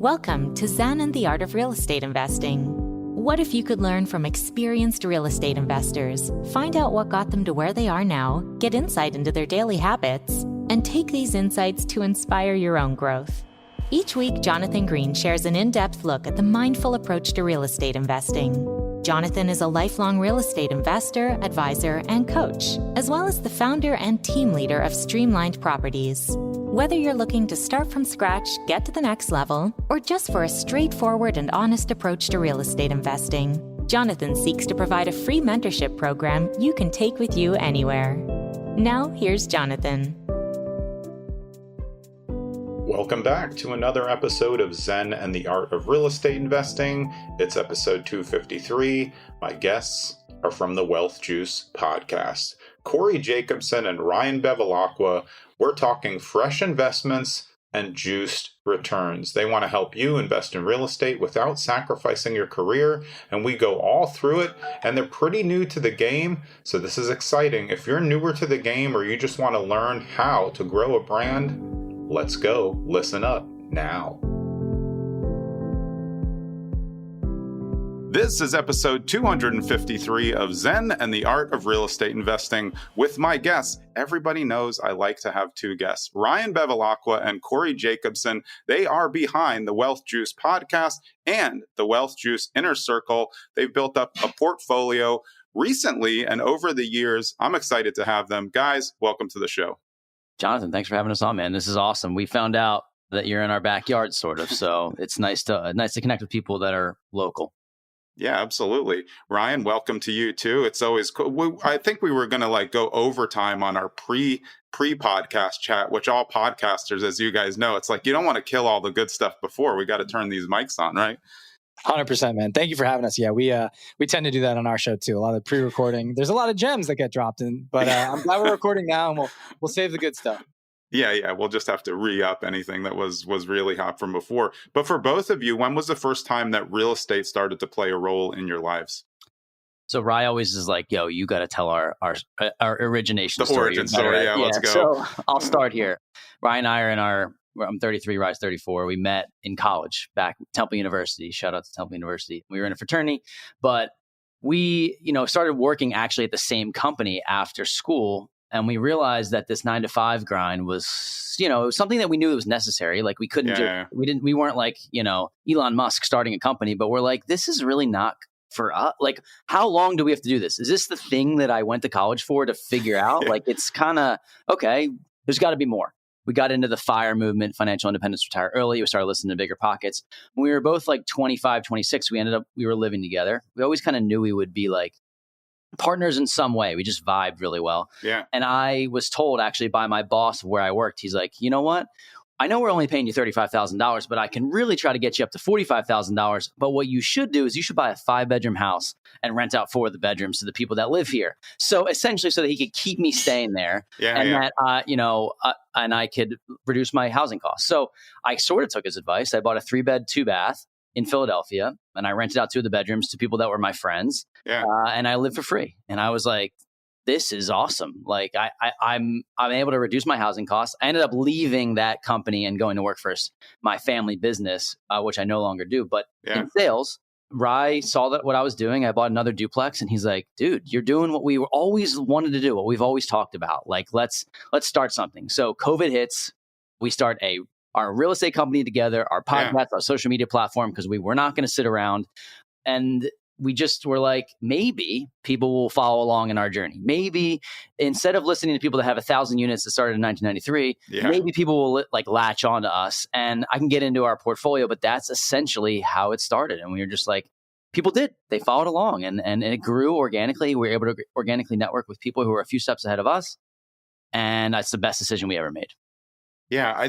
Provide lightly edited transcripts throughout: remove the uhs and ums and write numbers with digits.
Welcome to Zen and the Art of Real Estate Investing. What if you could learn from experienced real estate investors, find out what got them to where they are now, get insight into their daily habits, and take these insights to inspire your own growth? Each week, Jonathan Green shares an in-depth look at the mindful approach to real estate investing. Jonathan is a lifelong real estate investor, advisor, and coach, as well as the founder and team leader of Streamlined Properties. Whether you're looking to start from scratch, get to the next level, or just for a straightforward and honest approach to real estate investing, Jonathan seeks to provide a free mentorship program you can take with you anywhere. Now, here's Jonathan. Welcome back to another episode of Zen and the Art of Real Estate Investing. It's episode 253. My guests are from the Wealth Juice podcast. Cory Jacobson and Ryan Bevilacqua. We're talking fresh investments and juiced returns. They want to help you invest in real estate without sacrificing your career, and we go all through it, and they're pretty new to the game, so this is exciting. If you're newer to the game or you just want to learn how to grow a brand, let's go. Listen up now. This is episode 253 of Zen and the Art of Real Estate Investing with my guests. Everybody knows I like to have two guests, Ryan Bevilacqua and Cory Jacobson. They are behind the Wealth Juice podcast and the Wealth Juice Inner Circle. They've built up a portfolio recently and over the years. I'm excited to have them. Guys, welcome to the show. Jonathan, thanks for having us on, man. This is awesome. We found out that you're in our backyard, sort of. So it's nice to connect with people that are local. Yeah, absolutely. Ryan, welcome to you too. It's always cool. I think we were going to go overtime on our pre-podcast chat, which all podcasters, as you guys know, it's like you don't want to kill all the good stuff before. We got to turn these mics on, right? 100%, man. Thank you for having us. Yeah, we tend to do that on our show too. A lot of pre-recording. There's a lot of gems that get dropped in, but I'm glad we're recording now, and we'll save the good stuff. Yeah. We'll just have to re-up anything that was really hot from before. But for both of you, when was the first time that real estate started to play a role in your lives? So Rye always is like, yo, you got to tell our origination story. The origin story, yeah, let's go. So I'll start here. Ryan and I are I'm 33, Rye's 34. We met in college back at Temple University. Shout out to Temple University. We were in a fraternity, but we, started working actually at the same company after school. And we realized that this 9-to-5 grind was, something that we knew was necessary. Like we couldn't we weren't like, Elon Musk starting a company, but we're like, this is really not for us. Like, how long do we have to do this? Is this the thing that I went to college for to figure out? Like, it's kind of, okay, there's got to be more. We got into the FIRE movement, financial independence, retire early. We started listening to Bigger Pockets. When we were both like 25, 26, we were living together. We always kind of knew we would be like partners in some way. We just vibed really well. Yeah. And I was told actually by my boss where I worked, he's like, you know what? I know we're only paying you $35,000, but I can really try to get you up to $45,000. But what you should do is you should buy a 5-bedroom house and rent out 4 of the bedrooms to the people that live here. So essentially so that he could keep me staying there that, and I could reduce my housing costs. So I sort of took his advice. I bought a 3-bed, 2-bath in Philadelphia, and I rented out 2 of the bedrooms to people that were my friends. Yeah. And I lived for free. And I was like, this is awesome. Like I'm able to reduce my housing costs. I ended up leaving that company and going to work for my family business, which I no longer do. But in sales, Rye saw what I was doing. I bought another duplex, and he's like, dude, you're doing what we always wanted to do, what we've always talked about. Like, let's start something. So COVID hits. We start our real estate company together, our podcast, our social media platform, because we were not going to sit around. And we just were like, maybe people will follow along in our journey. Maybe instead of listening to people that have 1,000 units that started in 1993, maybe people will latch on to us, and I can get into our portfolio. But that's essentially how it started. And we were just like, people did. They followed along, and it grew organically. We were able to organically network with people who were a few steps ahead of us. And that's the best decision we ever made. Yeah,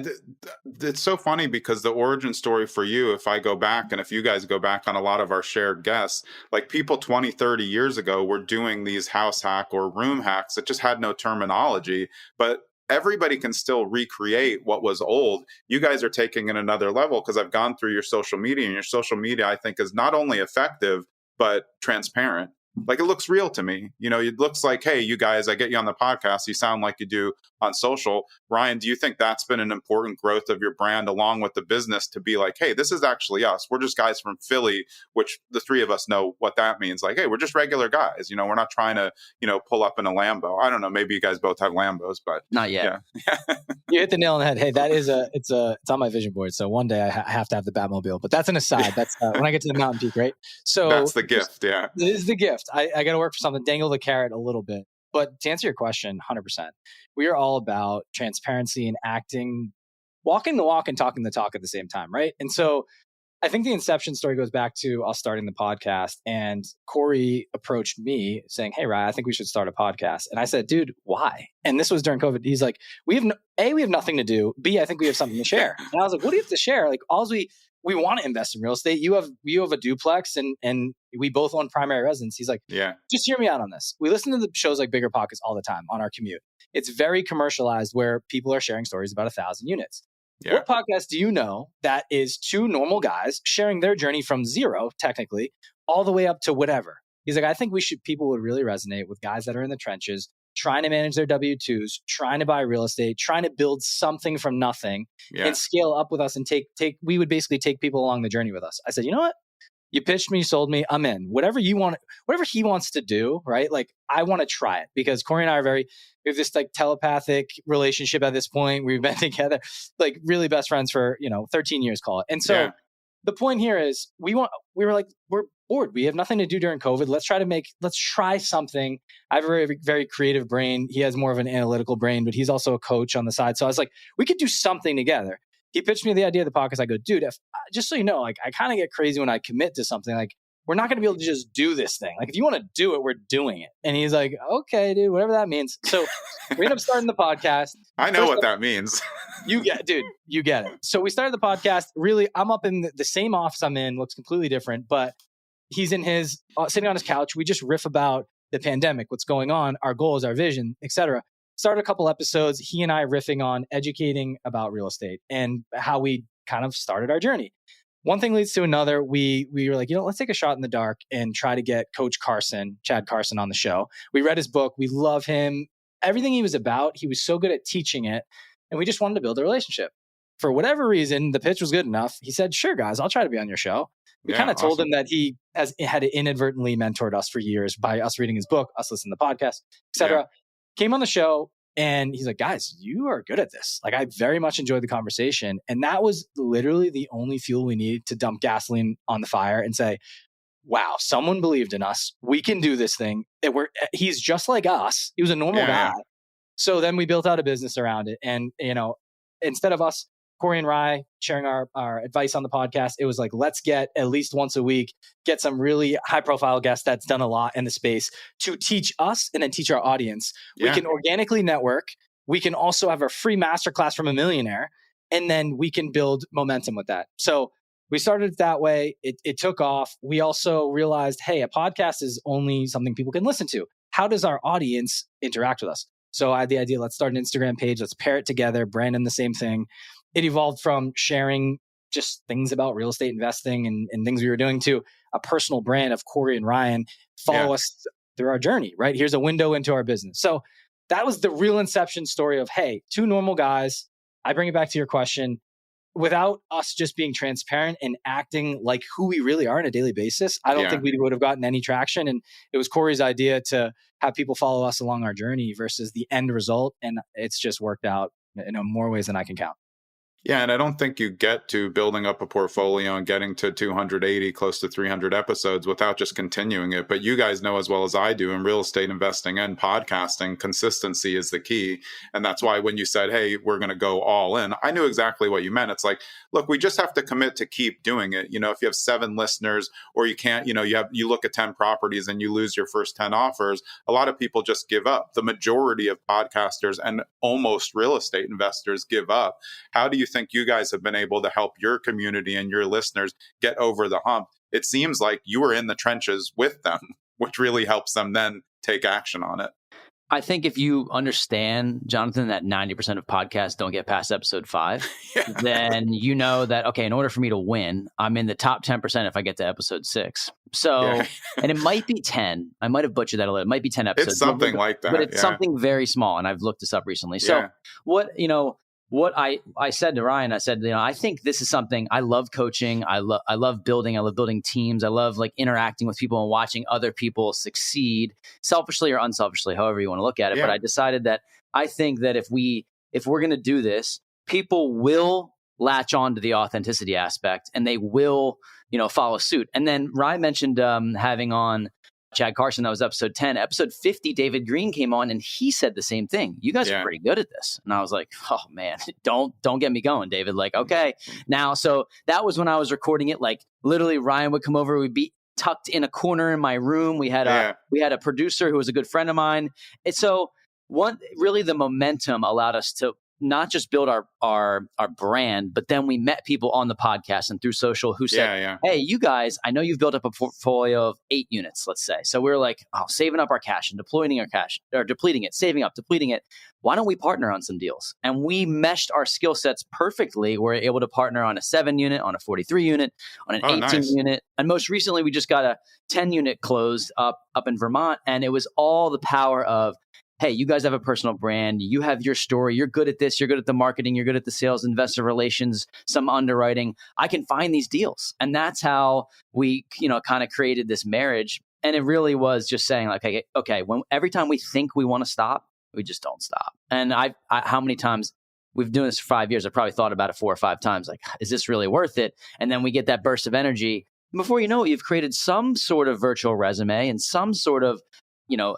it's so funny because the origin story for you, if I go back and if you guys go back on a lot of our shared guests, like people 20, 30 years ago were doing these house hack or room hacks that just had no terminology, but everybody can still recreate what was old. You guys are taking it another level because I've gone through your social media, and your social media, I think, is not only effective, but transparent. Like, it looks real to me. It looks like, hey, you guys, I get you on the podcast. You sound like you do on social. Ryan, do you think that's been an important growth of your brand along with the business to be like, hey, this is actually us. We're just guys from Philly, which the three of us know what that means. Like, hey, we're just regular guys. We're not trying to, pull up in a Lambo. I don't know. Maybe you guys both have Lambos, but not yet. Yeah. You hit the nail on the head. Hey, that is it's on my vision board. So one day I have to have the Batmobile, but that's an aside. That's when I get to the mountain peak, right? So that's the gift. Yeah. It is the gift. I got to work for something, dangle the carrot a little bit. But to answer your question, 100%, we are all about transparency and acting, walking the walk and talking the talk at the same time, right? And so I think the inception story goes back to us starting the podcast, and Cory approached me saying, "Hey, Ryan, I think we should start a podcast." And I said, "Dude, why?" And this was during COVID. He's like, we have nothing to do. B, I think we have something to share. And I was like, "What do you have to share?" Like, we want to invest in real estate. You have a duplex, and we both own primary residence. He's like, "Yeah, just hear me out on this." We listen to the shows like Bigger Pockets all the time on our commute. It's very commercialized where people are sharing stories about 1,000 units. Yeah. What podcast do you know that is two normal guys sharing their journey from zero, technically, all the way up to whatever? He's like, I think people would really resonate with guys that are in the trenches, trying to manage their W-2s, trying to buy real estate, trying to build something from nothing and scale up with us and we would basically take people along the journey with us. I said, you know what? You pitched me, you sold me, I'm in. Whatever you want, whatever he wants to do, right? Like, I want to try it because Cory and I we have this like telepathic relationship at this point. We've been together, like really best friends for, 13 years, call it. And so the point here is we were like, we're bored. We have nothing to do during COVID. Let's try something. I have a very, very creative brain. He has more of an analytical brain, but he's also a coach on the side. So I was like, we could do something together. He pitched me the idea of the podcast. I go, dude, just so you know, like I kind of get crazy when I commit to something. Like, we're not going to be able to just do this thing. Like, if you want to do it, we're doing it. And he's like, okay, dude, whatever that means. So we end up starting the podcast. I know what that means. You get it. So we started the podcast. Really, I'm up in the same office I'm in, looks completely different, but he's in his, sitting on his couch. We just riff about the pandemic, what's going on, our goals, our vision, etc. Started a couple episodes, he and I riffing on educating about real estate and how we kind of started our journey. One thing leads to another. We were like, let's take a shot in the dark and try to get Coach Chad Carson on the show. We read his book. We love him. Everything he was about, he was so good at teaching it. And we just wanted to build a relationship. For whatever reason, the pitch was good enough. He said, sure, guys, I'll try to be on your show. We kind of told him that he had inadvertently mentored us for years by us reading his book, us listening to the podcast, etc. Yeah. Came on the show and he's like, guys, you are good at this. Like, I very much enjoyed the conversation. And that was literally the only fuel we needed to dump gasoline on the fire and say, wow, someone believed in us. We can do this thing. He's just like us. He was a normal guy. Yeah. So then we built out a business around it. And, instead of us, Cory and Ryan, sharing our advice on the podcast, it was like, let's get at least once a week, get some really high profile guests that's done a lot in the space to teach us and then teach our audience. Yeah. We can organically network. We can also have a free masterclass from a millionaire, and then we can build momentum with that. So we started it that way. It took off. We also realized, hey, a podcast is only something people can listen to. How does our audience interact with us? So I had the idea, let's start an Instagram page. Let's pair it together, brand them the same thing. It evolved from sharing just things about real estate investing and things we were doing to a personal brand of Cory and Ryan. Follow us through our journey, right? Here's a window into our business. So that was the real inception story of, hey, two normal guys. I bring it back to your question. Without us just being transparent and acting like who we really are on a daily basis, I don't think we would have gotten any traction. And it was Cory's idea to have people follow us along our journey versus the end result. And it's just worked out in more ways than I can count. Yeah, and I don't think you get to building up a portfolio and getting to 280, close to 300 episodes without just continuing it. But you guys know as well as I do in real estate investing and podcasting, consistency is the key. And that's why when you said, hey, we're going to go all in, I knew exactly what you meant. It's like, look, we just have to commit to keep doing it. If you have 7 listeners or you can't, you look at 10 properties and you lose your first 10 offers, a lot of people just give up. The majority of podcasters and almost real estate investors give up. How do you think you guys have been able to help your community and your listeners get over the hump? It seems like you were in the trenches with them, which really helps them then take action on it. I think if you understand, Jonathan, that 90% of podcasts don't get past episode 5, then you know that, okay, in order for me to win, I'm in the top 10% if I get to episode 6. So, and it might be 10. I might have butchered that a little. It might be 10 episodes. It's something like that. But it's something very small. And I've looked this up recently. So what I said to Ryan, I said, I think this is something I love coaching. I love building teams. I love like interacting with people and watching other people succeed, selfishly or unselfishly, however you want to look at it. But I decided that I think that if we're going to do this, people will latch on to the authenticity aspect and they will, follow suit. And then Ryan mentioned having on Chad Carson. That was episode 10. Episode 50, David Green came on and he said the same thing. You guys are pretty good at this. And I was like, oh man, don't get me going, David. Like, okay. Now, so that was when I was recording it. Like literally Ryan would come over. We'd be tucked in a corner in my room. We had a producer who was a good friend of mine. And so really the momentum allowed us to not just build our brand, but then we met people on the podcast and through social who said, hey, you guys, I know you've built up a portfolio of 8 units, let's say. So we're like, saving up our cash and deploying our cash or depleting it, saving up, depleting it. Why don't we partner on some deals? And we meshed our skill sets perfectly. We're able to partner on a 7 unit, on a 43 unit, on an 18 unit. And most recently, we just got a 10 unit closed up in Vermont. And it was all the power of, hey, you guys have a personal brand. You have your story. You're good at this. You're good at the marketing. You're good at the sales, investor relations, some underwriting. I can find these deals. And that's how we, kind of created this marriage. And it really was just saying like, okay, every time we think we want to stop, we just don't stop. And I how many times we've been doing this for 5 years, I probably thought about it 4 or 5 times. Like, is this really worth it? And then we get that burst of energy. Before you know it, you've created some sort of virtual resume and some sort of,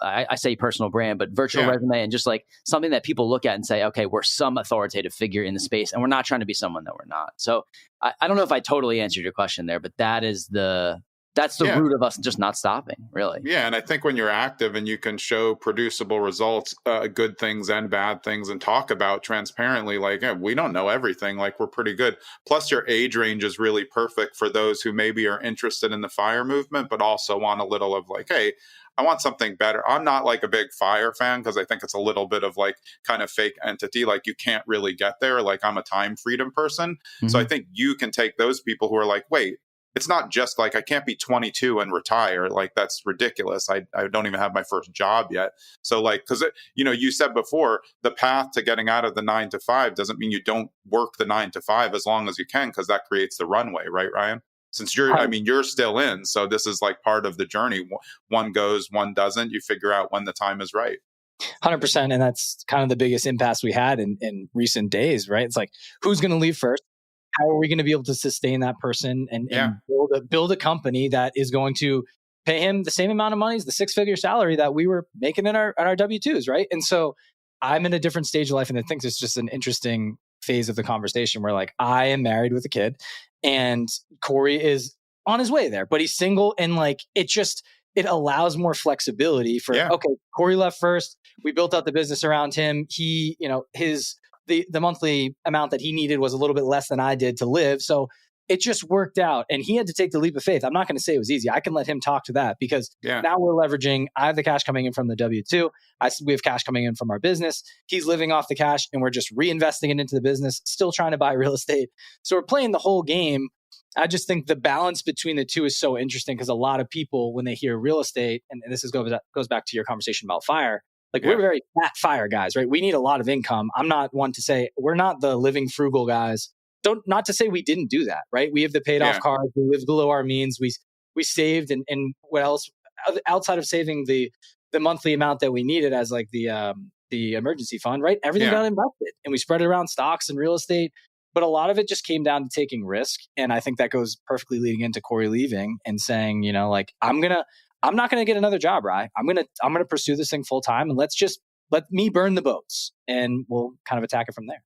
I say personal brand, but virtual resume and just like something that people look at and say, okay, we're some authoritative figure in the space and we're not trying to be someone that we're not. So I don't know if I totally answered your question there, but that's the root of us just not stopping, really. Yeah. And I think when you're active and you can show producible results, good things and bad things, and talk about transparently, like, we don't know everything, like we're pretty good. Plus your age range is really perfect for those who maybe are interested in the FIRE movement, but also want a little of like, hey, I want something better. I'm not like a big FIRE fan because I think it's a little bit of like kind of fake entity. Like you can't really get there. Like I'm a time freedom person. Mm-hmm. So I think you can take those people who are like, wait, it's not just like I can't be 22 and retire. Like that's ridiculous. I don't even have my first job yet. So like, because you said before, the path to getting out of the 9 to 5 doesn't mean you don't work the 9 to 5 as long as you can, because that creates the runway, right, Ryan? Since you're still in, so this is like part of the journey. One goes, one doesn't. You figure out when the time is right. 100%. And that's kind of the biggest impasse we had in recent days, right? It's like, who's going to leave first? How are we going to be able to sustain that person and build a company that is going to pay him the same amount of money as the 6-figure salary that we were making in our W-2s, right? And so I'm in a different stage of life, and I think it's just an interesting phase of the conversation where like I am married with a kid and Cory is on his way there, but he's single, and like it allows more flexibility for okay, Cory left first. We built out the business around him. He, the monthly amount that he needed was a little bit less than I did to live. So it just worked out, and he had to take the leap of faith. I'm not going to say it was easy. I can let him talk to that because now we're leveraging. I have the cash coming in from the W-2. We have cash coming in from our business. He's living off the cash, and we're just reinvesting it into the business, still trying to buy real estate. So we're playing the whole game. I just think the balance between the two is so interesting because a lot of people, when they hear real estate, and this goes back to your conversation about FIRE, like we're very fat FIRE guys, right? We need a lot of income. I'm not one to say we're not the living frugal guys. Not to say we didn't do that, right? We have the paid off cars. We live below our means. We saved, and what else outside of saving the monthly amount that we needed as like the emergency fund, right? Everything got invested, and we spread it around stocks and real estate. But a lot of it just came down to taking risk, and I think that goes perfectly leading into Cory leaving and saying, like I'm not gonna get another job, right? I'm gonna pursue this thing full time, and let me burn the boats, and we'll kind of attack it from there.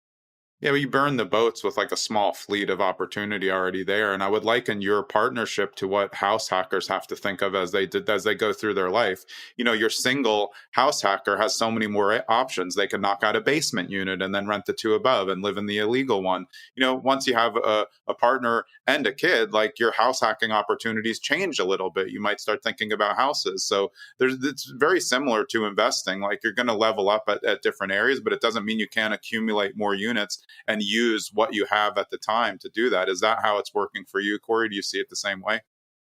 Yeah, well, you burn the boats with like a small fleet of opportunity already there. And I would liken your partnership to what house hackers have to think of as they go through their life. Your single house hacker has so many more options. They can knock out a basement unit and then rent the two above and live in the illegal one. Once you have a partner and a kid, like your house hacking opportunities change a little bit. You might start thinking about houses. So it's very similar to investing. Like you're going to level up at different areas, but it doesn't mean you can't accumulate more units and use what you have at the time to do that. Is that how it's working for you, Cory? Do you see it the same way?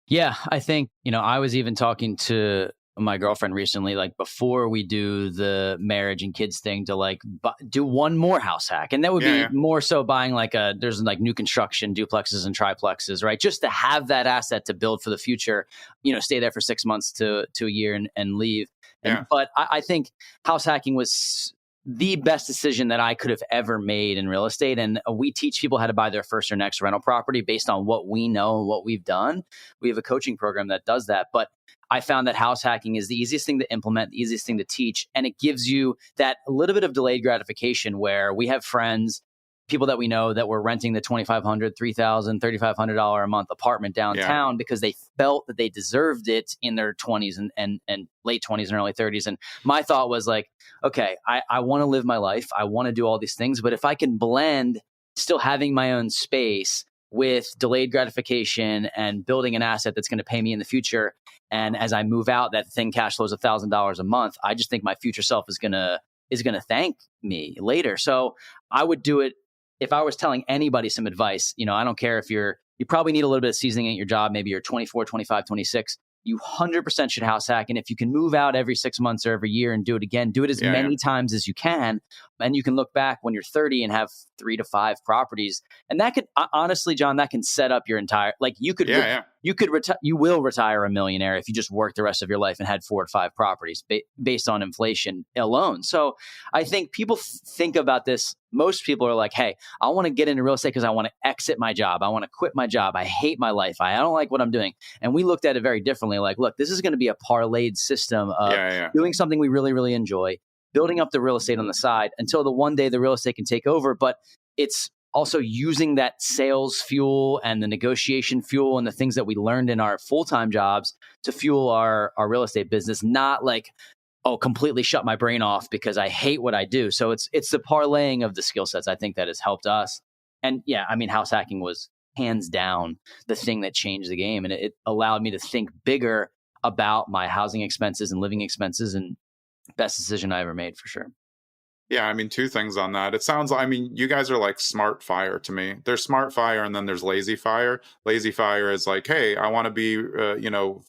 Yeah, I think, I was even talking to my girlfriend recently, like before we do the marriage and kids thing, to like do one more house hack. And that would be more so buying there's like new construction duplexes and triplexes, right? Just to have that asset to build for the future, stay there for 6 months to a year and leave. But I think house hacking was the best decision that I could have ever made in real estate. And we teach people how to buy their first or next rental property based on what we know and what we've done. We have a coaching program that does that. But I found that house hacking is the easiest thing to implement, the easiest thing to teach. And it gives you that little bit of delayed gratification where we have friends, people that we know that were renting the $2,500, $3,000, $3,500 a month apartment downtown because they felt that they deserved it in their 20s and late 20s and early 30s. And my thought was like, okay, I want to live my life. I want to do all these things. But if I can blend still having my own space with delayed gratification and building an asset that's going to pay me in the future, and as I move out, that thing cash flows $1,000 a month, I just think my future self is gonna thank me later. So I would do it. If I was telling anybody some advice, I don't care if you probably need a little bit of seasoning at your job. Maybe you're 24, 25, 26. You 100% should house hack. And if you can move out every 6 months or every year and do it again, do it as many times as you can. And you can look back when you're 30 and have 3 to 5 properties. And that could, honestly, John, that can set up your entire, like you will retire a millionaire if you just work the rest of your life and had 4 to 5 properties based on inflation alone. So I think people think about this. Most people are like, hey, I want to get into real estate because I want to exit my job. I want to quit my job. I hate my life. I don't like what I'm doing. And we looked at it very differently. Like, look, this is going to be a parlayed system of doing something we really, really enjoy, building up the real estate on the side until the one day the real estate can take over. But it's also using that sales fuel and the negotiation fuel and the things that we learned in our full-time jobs to fuel our real estate business, not like, completely shut my brain off because I hate what I do. So it's the parlaying of the skill sets, I think, that has helped us. And house hacking was hands down the thing that changed the game. And it allowed me to think bigger about my housing expenses and living expenses, and best decision I ever made for sure. Yeah, 2 things on that. It sounds like, you guys are like smart fire to me. There's smart fire and then there's lazy fire. Lazy fire is like, hey, I want to be,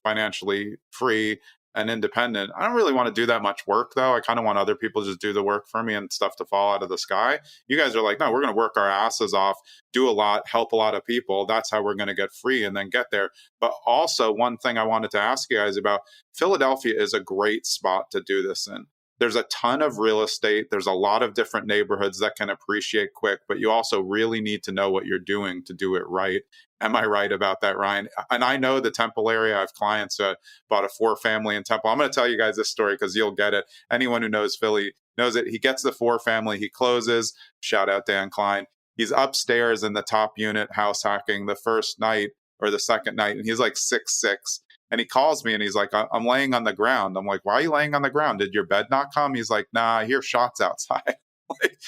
financially free and independent. I don't really want to do that much work though. I kind of want other people to just do the work for me and stuff to fall out of the sky. You guys are like, no, we're going to work our asses off, do a lot, help a lot of people. That's how we're going to get free and then get there. But also one thing I wanted to ask you guys about, Philadelphia is a great spot to do this in. There's a ton of real estate. There's a lot of different neighborhoods that can appreciate quick, but you also really need to know what you're doing to do it right. Am I right about that, Ryan? And I know the Temple area. I have clients who bought a 4-family in Temple. I'm going to tell you guys this story because you'll get it. Anyone who knows Philly knows it. He gets the 4-family. He closes. Shout out Dan Klein. He's upstairs in the top unit house hacking the first night or the second night, and he's like 6'6". And he calls me and he's like, I'm laying on the ground. I'm like, why are you laying on the ground? Did your bed not come? He's like, nah, I hear shots outside. Like,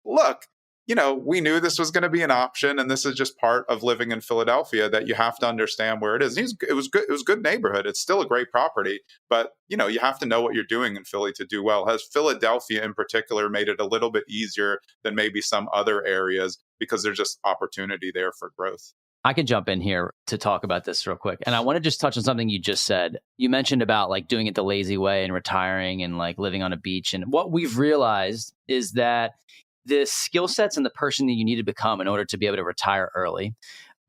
look, we knew this was going to be an option. And this is just part of living in Philadelphia, that you have to understand where it is. And it was good. It was a good neighborhood. It's still a great property. But, you have to know what you're doing in Philly to do well. Has Philadelphia in particular made it a little bit easier than maybe some other areas because there's just opportunity there for growth? I can jump in here to talk about this real quick. And I want to just touch on something you just said. You mentioned about like doing it the lazy way and retiring and like living on a beach. And what we've realized is that the skill sets and the person that you need to become in order to be able to retire early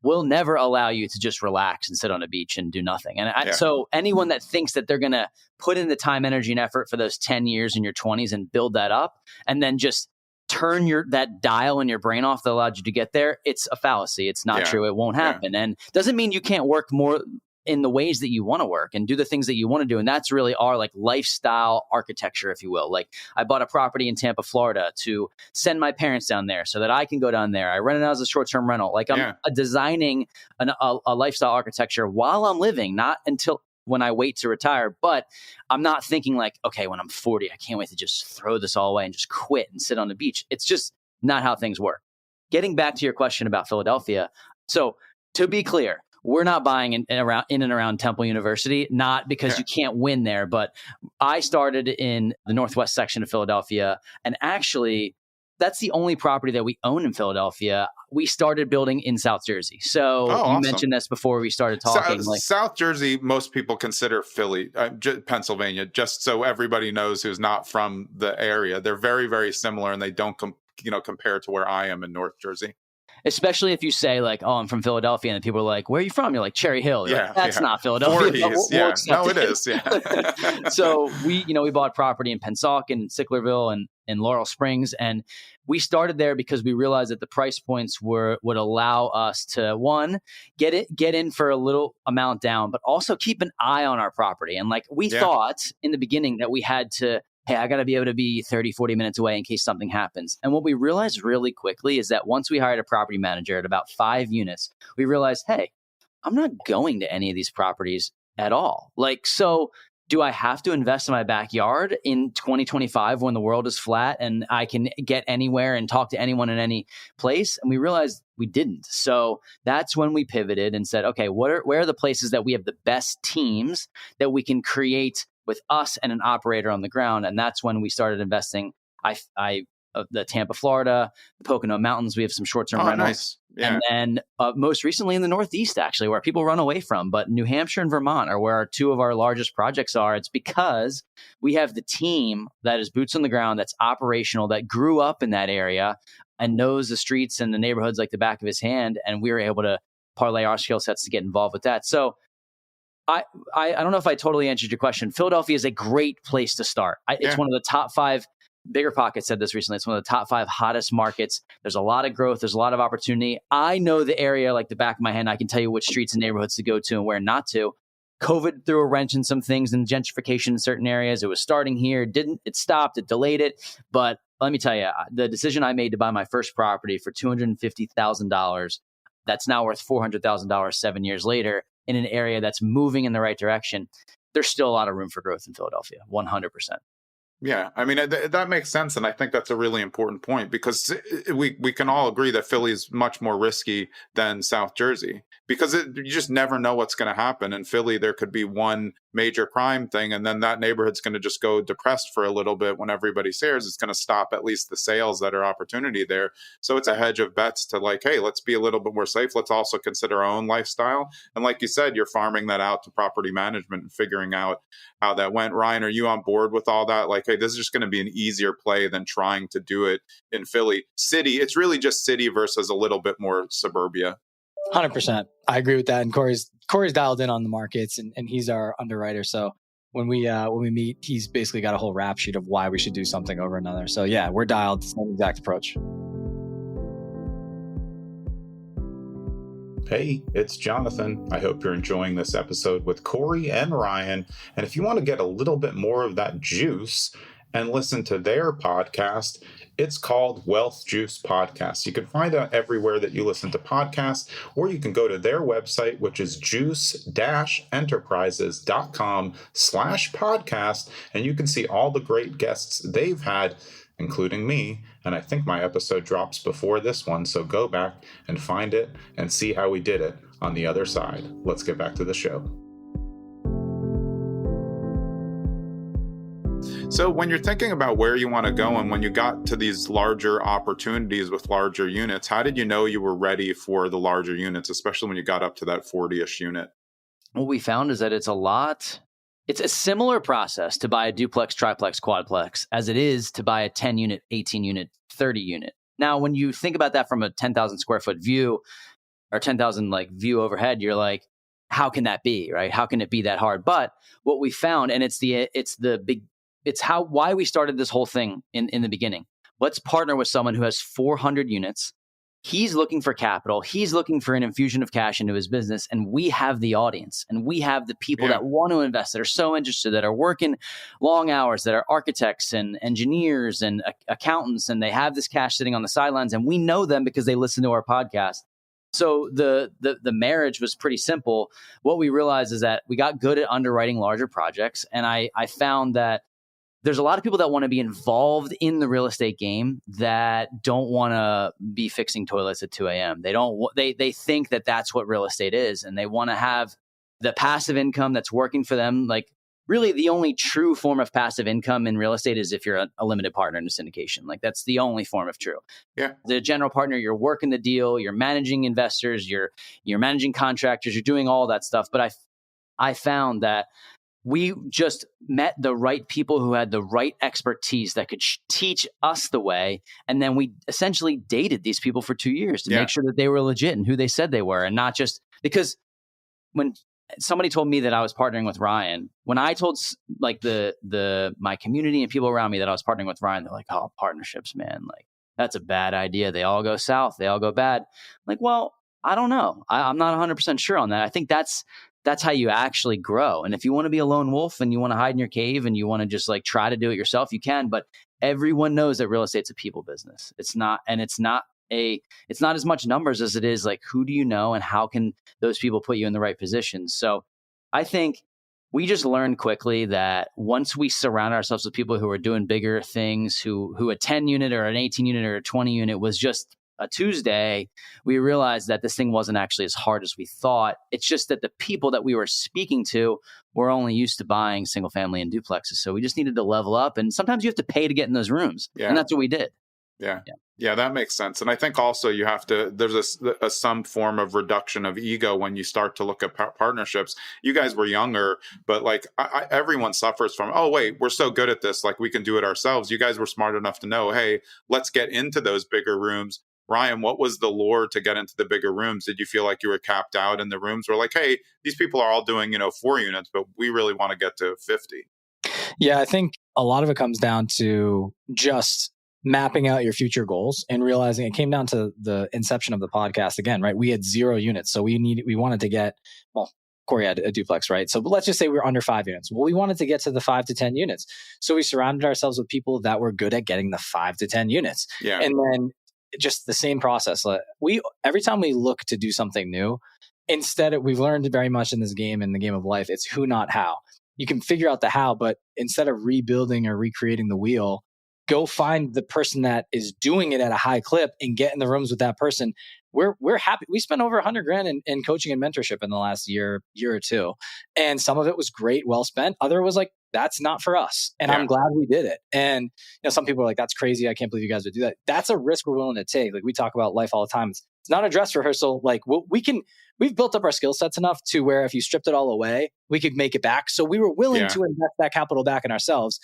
will never allow you to just relax and sit on a beach and do nothing. And so anyone that thinks that they're going to put in the time, energy, and effort for those 10 years in your 20s and build that up and then just turn that dial in your brain off that allowed you to get there, it's a fallacy. It's not true. It won't happen. And doesn't mean you can't work more in the ways that you want to work and do the things that you want to do. And that's really our like lifestyle architecture, if you will. Like I bought a property in Tampa, Florida to send my parents down there so that I can go down there. I rent it out as a short-term rental. Like I'm designing a lifestyle architecture while I'm living, not until when I wait to retire. But I'm not thinking like, okay, when I'm 40, I can't wait to just throw this all away and just quit and sit on the beach. It's just not how things work. Getting back to your question about Philadelphia. So to be clear, we're not buying in and around Temple University, not because you can't win there, but I started in the northwest section of Philadelphia, and actually that's the only property that we own in Philadelphia. We started building in South Jersey. So you mentioned this before we started talking. South Jersey, most people consider Philly, Pennsylvania, just so everybody knows who's not from the area. They're very, very similar, and they don't compare to where I am in North Jersey. Especially if you say like, oh, I'm from Philadelphia, and people are like, where are you from? You're like, Cherry Hill. You're like, that's not Philadelphia. No, it is. Yeah. So we bought property in Pennsauken, Sicklerville, and Laurel Springs. And we started there because we realized that the price points would allow us to, one, get in for a little amount down, but also keep an eye on our property. And like we thought in the beginning that we had to, hey, I got to be able to be 30, 40 minutes away in case something happens. And what we realized really quickly is that once we hired a property manager at about 5 units, we realized, hey, I'm not going to any of these properties at all. Like, so do I have to invest in my backyard in 2025 when the world is flat and I can get anywhere and talk to anyone in any place? And we realized we didn't. So that's when we pivoted and said, okay, where are the places that we have the best teams that we can create with us and an operator on the ground? And that's when we started investing. The Tampa, Florida, the Pocono Mountains, we have some short-term rentals. Nice. Yeah. And then most recently in the Northeast, actually, where people run away from. But New Hampshire and Vermont are where two of our largest projects are. It's because we have the team that is boots on the ground, that's operational, that grew up in that area and knows the streets and the neighborhoods like the back of his hand. And we were able to parlay our skill sets to get involved with that. So I don't know if I totally answered your question. Philadelphia is a great place to start. It's one of the top 5. Bigger Pockets said this recently. It's one of the top 5 hottest markets. There's a lot of growth. There's a lot of opportunity. I know the area like the back of my hand. I can tell you which streets and neighborhoods to go to and where not to. COVID threw a wrench in some things and gentrification in certain areas. It was starting here. It stopped. It delayed it. But let me tell you, the decision I made to buy my first property for $250,000, that's now worth $400,000 7 years later in an area that's moving in the right direction. There's still a lot of room for growth in Philadelphia, 100%. Yeah, I mean, that makes sense. And I think that's a really important point because we can all agree that Philly is much more risky than South Jersey because you just never know what's going to happen. In Philly, there could be one major crime thing, and then that neighborhood's going to just go depressed for a little bit when everybody stares. It's going to stop at least the sales that are opportunity there. So it's a hedge of bets to like, hey, let's be a little bit more safe. Let's also consider our own lifestyle. And like you said, you're farming that out to property management and figuring out how that went. Ryan, are you on board with all that? Like, hey, this is just going to be an easier play than trying to do it in Philly. City, it's really just city versus a little bit more suburbia. 100%. I agree with that. And Cory's dialed in on the markets and he's our underwriter. So when we meet, he's basically got a whole rap sheet of why we should do something over another. So yeah, we're dialed. Same exact approach. Hey, it's Jonathan. I hope you're enjoying this episode with Cory and Ryan. And if you want to get a little bit more of that juice and listen to their podcast, it's called Wealth Juice Podcast. You can find it everywhere that you listen to podcasts, or you can go to their website, which is juice-enterprises.com/podcast, and you can see all the great guests they've had, including me. And I think my episode drops before this one, so go back and find it and see how we did it on the other side. Let's get back to the show. So when you're thinking about where you want to go and when you got to these larger opportunities with larger units, how did you know you were ready for the larger units, especially when you got up to that 40-ish unit? What we found is that it's a similar process to buy a duplex, triplex, quadplex as it is to buy a 10 unit, 18 unit, 30 unit. Now, when you think about that from a 10,000 square foot view or 10,000 view overhead, you're like, how can that be, right? How can it be that hard? But what we found, and it's why we started this whole thing in the beginning. Let's partner with someone who has 400 units, he's looking for capital. He's looking for an infusion of cash into his business. And we have the audience, and we have the people that want to invest, that are so interested, that are working long hours, that are architects and engineers and accountants, and they have this cash sitting on the sidelines, and we know them because they listen to our podcast. So the marriage was pretty simple. What we realized is that we got good at underwriting larger projects. And I found that there's a lot of people that want to be involved in the real estate game that don't want to be fixing toilets at 2 a.m. They think that that's what real estate is. And they want to have the passive income that's working for them. Like, really, the only true form of passive income in real estate is if you're a limited partner in a syndication. Like, that's the only form of true. Yeah. The general partner, you're working the deal, you're managing investors, you're managing contractors, you're doing all that stuff. But I found that we just met the right people who had the right expertise that could teach us the way. And then we essentially dated these people for 2 years to make sure that they were legit and who they said they were. And not just because when somebody told me that I was partnering with Ryan, when I told like my community and people around me that I was partnering with Ryan, they're like, "Oh, partnerships, man. Like, that's a bad idea. They all go south. They all go bad." I'm like, well, I don't know. I'm not 100% sure on that. I think that's how you actually grow. And if you want to be a lone wolf and you want to hide in your cave and you want to just like try to do it yourself, you can. But everyone knows that real estate's a people business. It's not as much numbers as it is like, who do you know and how can those people put you in the right positions? So I think we just learned quickly that once we surround ourselves with people who are doing bigger things, who a 10 unit or an 18 unit or a 20 unit was just a Tuesday, we realized that this thing wasn't actually as hard as we thought. It's just that the people that we were speaking to were only used to buying single family and duplexes. So we just needed to level up. And sometimes you have to pay to get in those rooms. Yeah. And that's what we did. Yeah, that makes sense. And I think also you have to, there's some form of reduction of ego when you start to look at partnerships. You guys were younger, but like everyone suffers from, oh, wait, we're so good at this. Like, we can do it ourselves. You guys were smart enough to know, hey, let's get into those bigger rooms. Ryan, what was the lure to get into the bigger rooms? Did you feel like you were capped out in the rooms? Or like, hey, these people are all doing, 4 units, but we really want to get to 50. Yeah, I think a lot of it comes down to just mapping out your future goals and realizing it came down to the inception of the podcast again, right? We had 0 units. So we wanted to get, well, Cory had a duplex, right? So let's just say we were under 5 units. Well, we wanted to get to the 5 to 10 units. So we surrounded ourselves with people that were good at getting the 5 to 10 units. Yeah. And then just the same process. Every time we look to do something new, we've learned very much in this game, in the game of life, it's who, not how. You can figure out the how, but instead of rebuilding or recreating the wheel, go find the person that is doing it at a high clip and get in the rooms with that person. We're happy. We spent over $100,000 in coaching and mentorship in the last year or two. And some of it was great, well spent. Other was like, that's not for us. And I'm glad we did it. And some people are like, that's crazy. I can't believe you guys would do that. That's a risk we're willing to take. Like, we talk about life all the time. It's not a dress rehearsal. Like, we've built up our skill sets enough to where if you stripped it all away, we could make it back. So we were willing to invest that capital back in ourselves,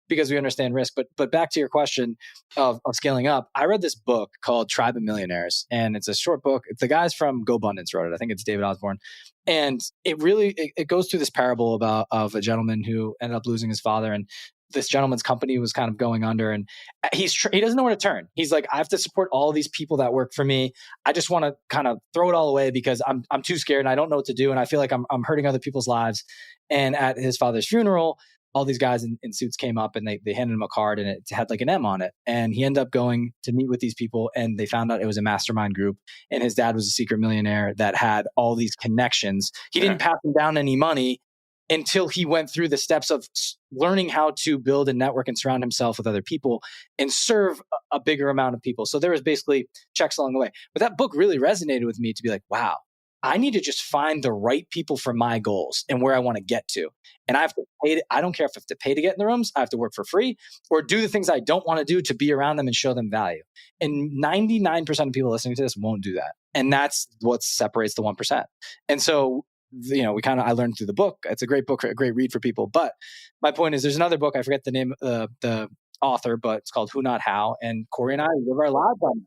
because we understand risk. But back to your question of scaling up, I read this book called Tribe of Millionaires, and it's a short book. It's the guys from GoBundance wrote it. I think it's David Osborne. And it goes through this parable of a gentleman who ended up losing his father, and this gentleman's company was kind of going under, and he doesn't know where to turn. He's like, I have to support all these people that work for me. I just want to kind of throw it all away because I'm too scared and I don't know what to do. And I feel like I'm hurting other people's lives. And at his father's funeral, all these guys in suits came up and they handed him a card and it had like an M on it. And he ended up going to meet with these people, and they found out it was a mastermind group. And his dad was a secret millionaire that had all these connections. He didn't pass him down any money until he went through the steps of learning how to build a network and surround himself with other people and serve a bigger amount of people. So there was basically checks along the way. But that book really resonated with me to be like, wow, I need to just find the right people for my goals and where I want to get to. And I have to pay. I don't care if I have to pay to get in the rooms. I have to work for free or do the things I don't want to do to be around them and show them value. And 99% of people listening to this won't do that. And that's what separates the 1%. And so, I learned through the book. It's a great book, a great read for people. But my point is, there's another book. I forget the name of the author, but it's called Who, Not How. And Cory and I live our lives on it.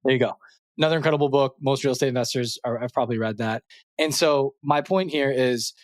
There you go. Another incredible book. Most real estate investors have probably read that. And so my point here is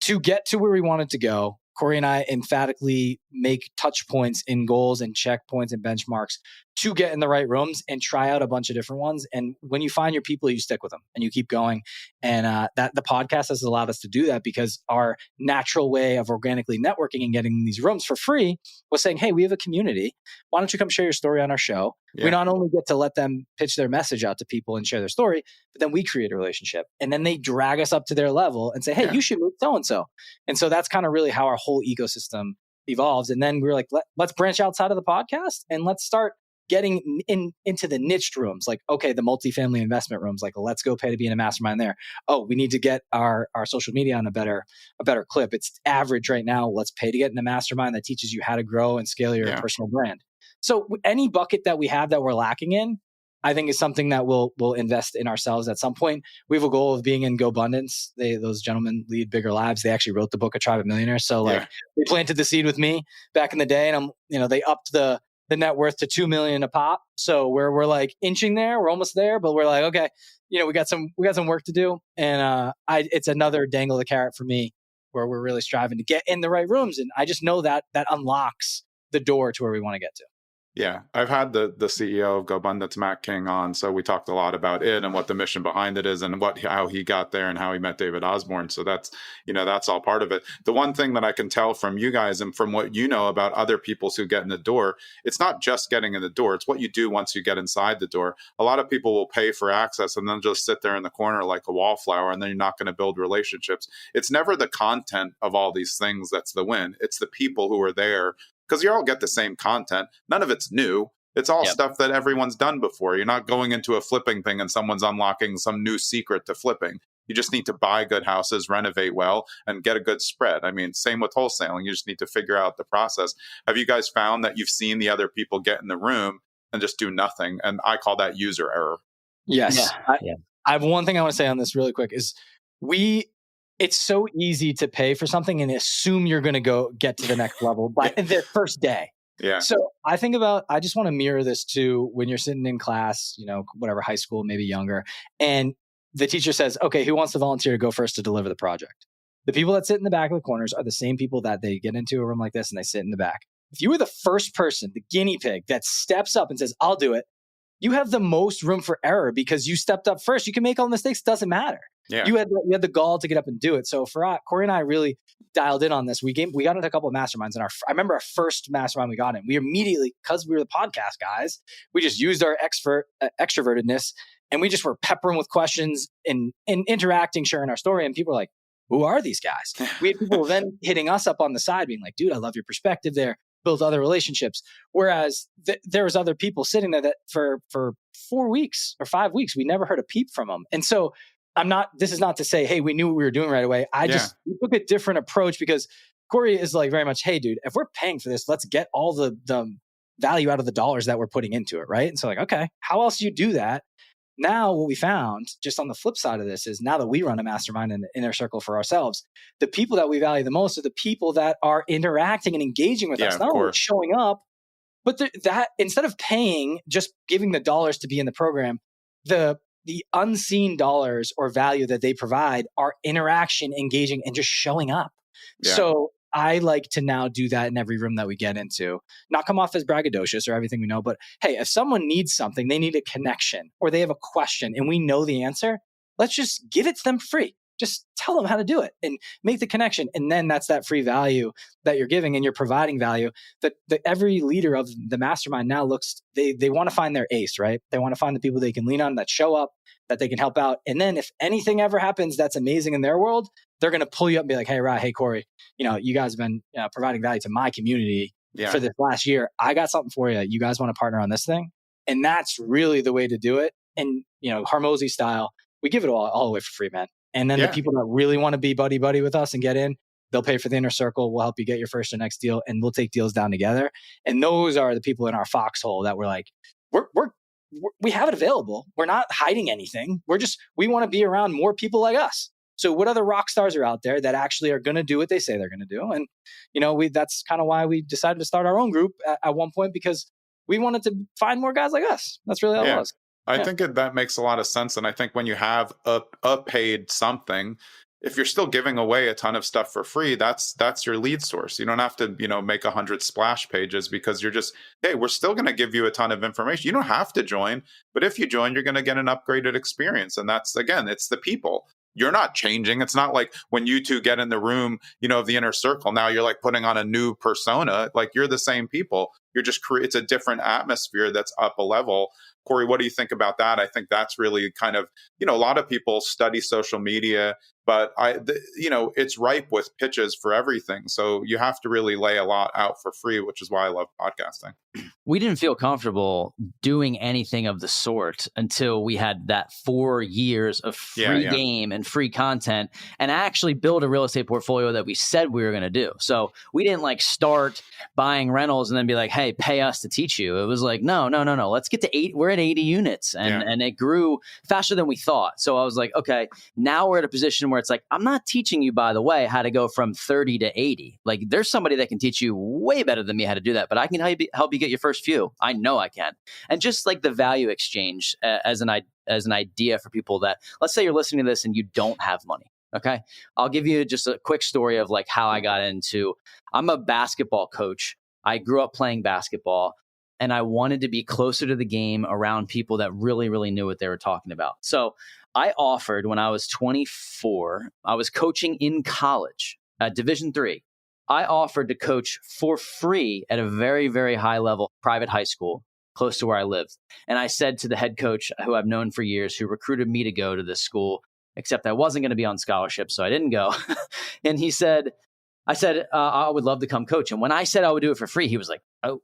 to get to where we wanted to go, Cory and I emphatically make touch points in goals and checkpoints and benchmarks to get in the right rooms and try out a bunch of different ones. And when you find your people, you stick with them and you keep going. And that the podcast has allowed us to do that, because our natural way of organically networking and getting in these rooms for free was saying, hey, we have a community. Why don't you come share your story on our show? We not only get to let them pitch their message out to people and share their story, but then we create a relationship. And then they drag us up to their level and say, hey, you should meet so-and-so. And so that's kind of really how our whole ecosystem evolves. And then we were like, let's branch outside of the podcast and let's start getting into the niched rooms. Like, okay, the multifamily investment rooms, like, let's go pay to be in a mastermind there. Oh, we need to get our social media on a better clip. It's average right now. Let's pay to get in a mastermind that teaches you how to grow and scale your personal brand. So any bucket that we have that we're lacking in, I think is something that we'll invest in ourselves at some point. We have a goal of being in GoBundance. Those gentlemen lead bigger lives. They actually wrote the book, A Tribe of Millionaires. So they planted the seed with me back in the day, and they upped the net worth to $2 million a pop. So we're like inching there. We're almost there, but we're like, okay, we got some work to do. And it's another dangle the carrot for me, where we're really striving to get in the right rooms. And I just know that unlocks the door to where we want to get to. Yeah, I've had the CEO of GoBundance, Matt King, on, so we talked a lot about it and what the mission behind it is and how he got there and how he met David Osborne. So that's all part of it. The one thing that I can tell from you guys and from what you know about other people who get in the door, it's not just getting in the door, it's what you do once you get inside the door. A lot of people will pay for access and then just sit there in the corner like a wallflower, and then you're not going to build relationships. It's never the content of all these things that's the win. It's the people who are there. Because you all get the same content. None of it's new. It's all stuff that everyone's done before. You're not going into a flipping thing and someone's unlocking some new secret to flipping. You just need to buy good houses, renovate well, and get a good spread. I mean, same with wholesaling. You just need to figure out the process. Have you guys found that you've seen the other people get in the room and just do nothing? And I call that user error. Yes. I have one thing I want to say on this really quick is it's so easy to pay for something and assume you're going to go get to the next level by the first day. Yeah. So I just want to mirror this to when you're sitting in class, whatever, high school, maybe younger, and the teacher says, okay, who wants to volunteer to go first to deliver the project? The people that sit in the back of the corners are the same people that they get into a room like this and they sit in the back. If you were the first person, the guinea pig that steps up and says, I'll do it, you have the most room for error because you stepped up first. You can make all the mistakes. It doesn't matter. Yeah. You had the gall to get up and do it. So for Cory and I really dialed in on this. We got into a couple of masterminds, and I remember our first mastermind we got in. We immediately, because we were the podcast guys, we just used our extrovertedness, and we just were peppering with questions and interacting, sharing our story. And people were like, "Who are these guys?" We had people then hitting us up on the side, being like, "Dude, I love your perspective there." Build other relationships. Whereas there was other people sitting there that for 4 weeks or 5 weeks, we never heard a peep from them. And so this is not to say, hey, we knew what we were doing right away. We took a different approach because Cory is like very much, hey, dude, if we're paying for this, let's get all the value out of the dollars that we're putting into it. Right. And so like, okay, how else do you do that? Now, what we found just on the flip side of this is now that we run a mastermind in the inner circle for ourselves, the people that we value the most are the people that are interacting and engaging with us, not only showing up, but that instead of paying, just giving the dollars to be in the program, the unseen dollars or value that they provide are interaction, engaging, and just showing up. Yeah. So I like to now do that in every room that we get into. Not come off as braggadocious or everything we know, but hey, if someone needs something, they need a connection or they have a question and we know the answer, let's just give it to them for free. Just tell them how to do it and make the connection. And then that's that free value that you're giving and you're providing value that every leader of the mastermind now they want to find their ace, right? They want to find the people they can lean on that show up, that they can help out. And then if anything ever happens that's amazing in their world, they're going to pull you up and be like, hey, Ryan, hey, Cory, you guys have been providing value to my community for this last year. I got something for you. You guys want to partner on this thing? And that's really the way to do it. And, Hormozy style, we give it all away for free, man. And then the people that really want to be buddy with us and get in, they'll pay for the inner circle. We'll help you get your first or next deal, and we'll take deals down together. And those are the people in our foxhole that we're like, we have it available. We're not hiding anything. We want to be around more people like us. So what other rock stars are out there that actually are going to do what they say they're going to do? And, that's kind of why we decided to start our own group at one point, because we wanted to find more guys like us. That's really all it was. I think that makes a lot of sense. And I think when you have a paid something, if you're still giving away a ton of stuff for free, that's your lead source. You don't have to, make 100 splash pages, because you're just, hey, we're still going to give you a ton of information. You don't have to join, but if you join, you're going to get an upgraded experience. And that's, again, it's the people. You're not changing. It's not like when you two get in the room, of the inner circle, now you're like putting on a new persona. Like, you're the same people. You're just it's a different atmosphere that's up a level. Cory, what do you think about that? I think that's really kind of, a lot of people study social media, but it's ripe with pitches for everything. So you have to really lay a lot out for free, which is why I love podcasting. We didn't feel comfortable doing anything of the sort until we had that 4 years of free game and free content, and actually build a real estate portfolio that we said we were going to do. So we didn't like start buying rentals and then be like, hey, pay us to teach you. It was like, no. Let's get to 8. We're at 80 units, and it grew faster than we thought. So I was like, okay, now we're at a position where it's like, I'm not teaching you, by the way, how to go from 30 to 80. Like, there's somebody that can teach you way better than me how to do that, but I can help you get your first few. I know I can. And just like the value exchange as an idea for people that, let's say you're listening to this and you don't have money. Okay. I'll give you just a quick story of like how I got into, I'm a basketball coach. I grew up playing basketball, and I wanted to be closer to the game, around people that really, really knew what they were talking about. So I offered, when I was 24, I was coaching in college at Division III. I offered to coach for free at a very, very high level private high school close to where I lived. And I said to the head coach, who I've known for years, who recruited me to go to this school, except I wasn't going to be on scholarship, so I didn't go. And I said, I would love to come coach. And when I said I would do it for free, he was like, oh,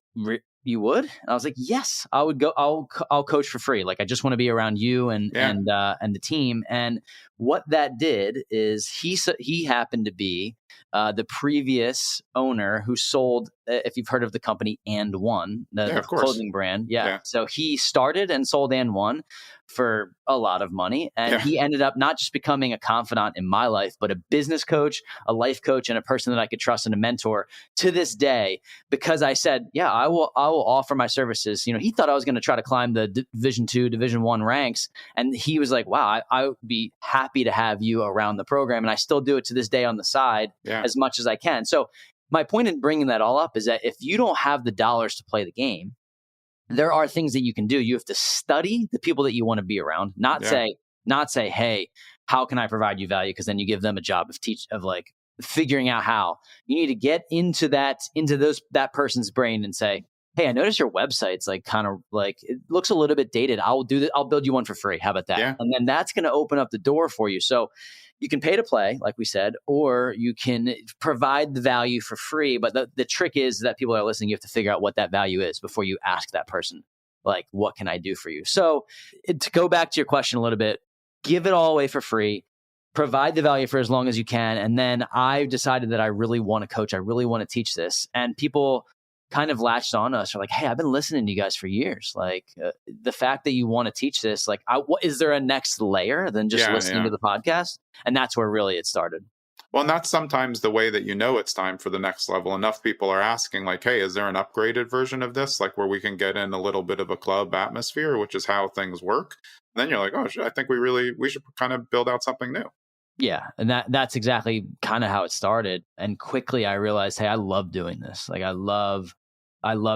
you would? And I was like, yes, I would go. I'll coach for free. Like, I just want to be around you and the team. And what that did is he happened to be the previous owner who sold, if you've heard of the company And One, the clothing brand. Yeah. So he started and sold And One for a lot of money. And he ended up not just becoming a confidant in my life, but a business coach, a life coach, and a person that I could trust and a mentor to this day, because I said, I will offer my services. He thought I was going to try to climb the Division II, Division I ranks. And he was like, wow, I would be happy to have you around the program. And I still do it to this day on the side as much as I can. So my point in bringing that all up is that if you don't have the dollars to play the game, there are things that you can do. You have to study the people that you want to be around, not say, hey, how can I provide you value? Because then you give them a job of like figuring out how. You need to get into that person's brain and say, hey, I noticed your website's like kind of like, it looks a little bit dated. I'll build you one for free. How about that? Yeah. And then that's going to open up the door for you. So you can pay to play, like we said, or you can provide the value for free. But the trick is that people are listening. You have to figure out what that value is before you ask that person, like, what can I do for you? So to go back to your question a little bit, give it all away for free, provide the value for as long as you can. And then I decided that I really want to coach. I really want to teach this. And people kind of latched on us. Are like, hey, I've been listening to you guys for years. Like the fact that you want to teach this, like, is there a next layer than just listening to the podcast? And that's where really it started. Well, and that's sometimes the way that it's time for the next level. Enough people are asking, like, hey, is there an upgraded version of this? Like, where we can get in a little bit of a club atmosphere, which is how things work. And then you're like, oh, I think we should kind of build out something new. Yeah. And that's exactly kind of how it started. And quickly I realized, hey, I love doing this. Like, I love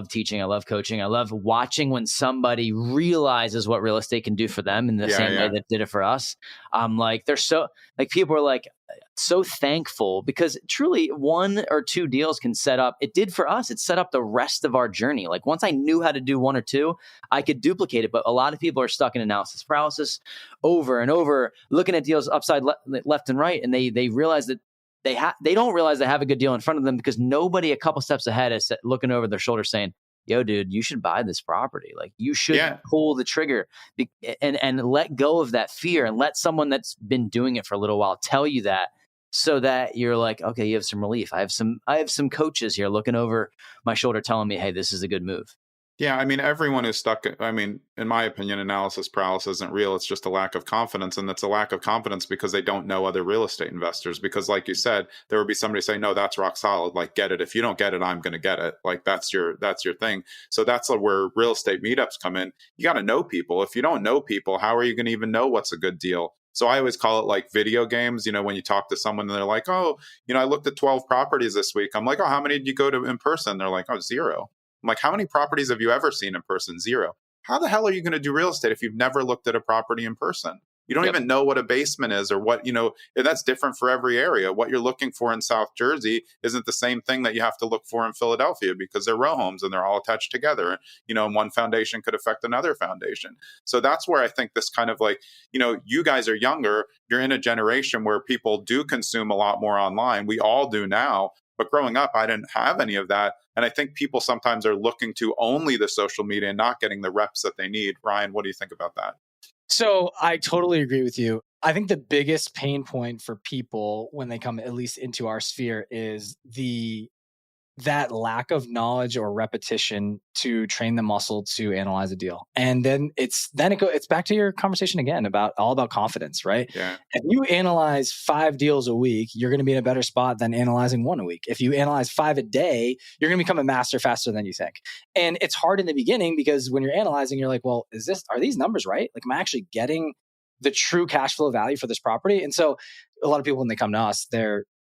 teaching. I love coaching. I love watching when somebody realizes what real estate can do for them in the same way that did it for us. Like, they're so, like, people are like so thankful, because truly 1 or 2 deals can set up. It did for us. It set up the rest of our journey. Like, once I knew how to do 1 or 2, I could duplicate it. But a lot of people are stuck in analysis paralysis over and over, looking at deals upside left and right. And they realize that they don't realize they have a good deal in front of them, because nobody a couple steps ahead is looking over their shoulder saying, yo, dude, you should buy this property. Like, you should pull the trigger and let go of that fear, and let someone that's been doing it for a little while tell you that, so that you're like, okay, you have some relief. I have some coaches here looking over my shoulder telling me, hey, this is a good move. Yeah, I mean, everyone is stuck. I mean, in my opinion, analysis paralysis isn't real. It's just a lack of confidence. And it's a lack of confidence because they don't know other real estate investors. Because like you said, there would be somebody saying, no, that's rock solid. Like, get it. If you don't get it, I'm going to get it. Like, that's your thing. So that's where real estate meetups come in. You got to know people. If you don't know people, how are you going to even know what's a good deal? So I always call it like video games. When you talk to someone and they're like, oh, I looked at 12 properties this week. I'm like, oh, how many did you go to in person? They're like, oh, 0. I'm like, how many properties have you ever seen in person? 0. How the hell are you going to do real estate if you've never looked at a property in person? You don't even know what a basement is or what, and that's different for every area. What you're looking for in South Jersey isn't the same thing that you have to look for in Philadelphia because they're row homes and they're all attached together. And one foundation could affect another foundation. So that's where I think this kind of like, you guys are younger. You're in a generation where people do consume a lot more online. We all do now. But growing up, I didn't have any of that. And I think people sometimes are looking to only the social media and not getting the reps that they need. Ryan, what do you think about that? So I totally agree with you. I think the biggest pain point for people when they come at least into our sphere is that lack of knowledge or repetition to train the muscle to analyze a deal. And then it's back to your conversation again about confidence, right? Yeah. If you analyze 5 deals a week, you're going to be in a better spot than analyzing 1 a week. If you analyze 5 a day, you're going to become a master faster than you think. And it's hard in the beginning because when you're analyzing, you're like, well, are these numbers right? Like, am I actually getting the true cash flow value for this property? And so a lot of people, when they come to us,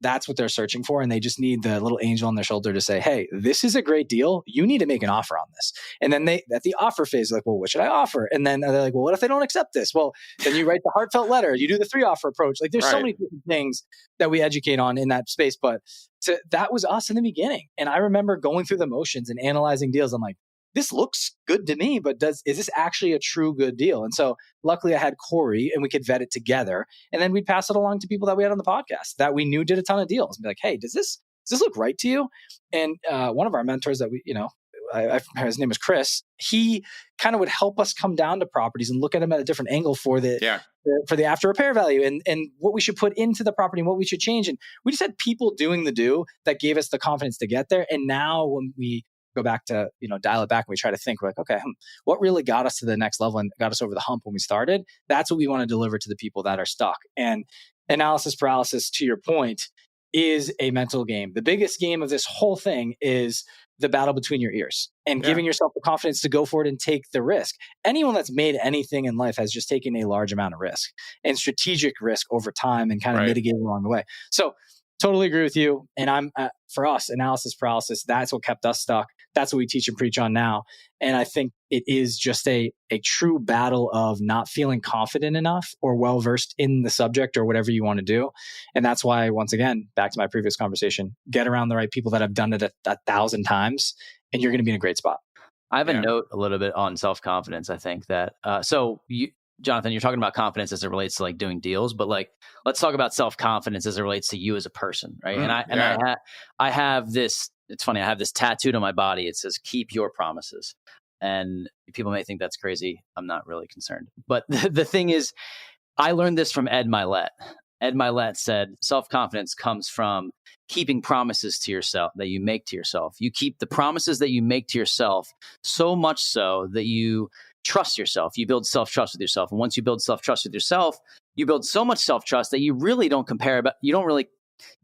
that's what they're searching for. And they just need the little angel on their shoulder to say, hey, this is a great deal. You need to make an offer on this. And then at the offer phase, like, well, what should I offer? And then they're like, well, what if they don't accept this? Well, then you write the heartfelt letter, you do the 3 offer approach. Like, there's so many different things that we educate on in that space. But that was us in the beginning. And I remember going through the motions and analyzing deals. I'm like, this looks good to me, but is this actually a true good deal? And so luckily I had Cory and we could vet it together. And then we'd pass it along to people that we had on the podcast that we knew did a ton of deals and be like, hey, does this look right to you? And one of our mentors that we, his name is Chris, he kind of would help us come down to properties and look at them at a different angle for the after repair value and what we should put into the property and what we should change. And we just had people doing the do that gave us the confidence to get there. And now when we go back to, dial it back and we try to think, we're like, okay, what really got us to the next level and got us over the hump when we started? That's what we want to deliver to the people that are stuck. And analysis paralysis, to your point, is a mental game. The biggest game of this whole thing is the battle between your ears and giving yourself the confidence to go for it and take the risk. Anyone that's made anything in life has just taken a large amount of risk and strategic risk over time and kind of mitigated along the way. So totally agree with you. And for us, analysis paralysis, that's what kept us stuck. That's what we teach and preach on now. And I think it is just a true battle of not feeling confident enough or well-versed in the subject or whatever you want to do. And that's why, once again, back to my previous conversation, get around the right people that have done it 1,000 times and you're going to be in a great spot. I have a note a little bit on self-confidence. I think that, Jonathan, you're talking about confidence as it relates to like doing deals, but like, let's talk about self-confidence as it relates to you as a person. Right. I have this, it's funny. I have this tattooed on my body. It says, keep your promises. And people may think that's crazy. I'm not really concerned. But the thing is, I learned this from Ed Milet. Ed Milet said, self-confidence comes from keeping promises to yourself that you make to yourself. You keep the promises that you make to yourself so much so that you trust yourself. You build self-trust with yourself. And once you build self-trust with yourself, you build so much self-trust that you really don't compare about, you're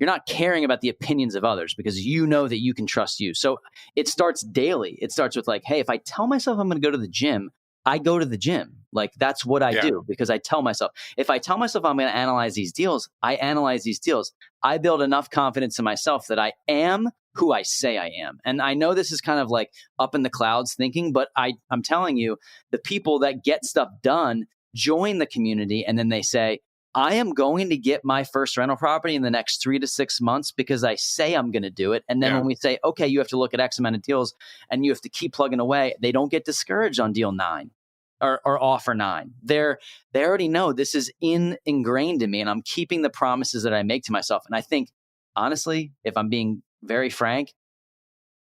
not caring about the opinions of others because you know that you can trust you. So it starts daily. It starts with like, hey, if I tell myself I'm going to go to the gym, I go to the gym. Like that's what I do because I tell myself. If I tell myself I'm going to analyze these deals, I analyze these deals. I build enough confidence in myself that I am who I say I am. And I know this is kind of like up in the clouds thinking, but I'm telling you, the people that get stuff done join the community and then they say, I am going to get my first rental property in the next 3 to 6 months because I say I'm going to do it. And then when we say, okay, you have to look at X amount of deals and you have to keep plugging away, they don't get discouraged on deal 9 or offer 9. They already know this is ingrained in me and I'm keeping the promises that I make to myself. And I think, honestly, if I'm being very frank,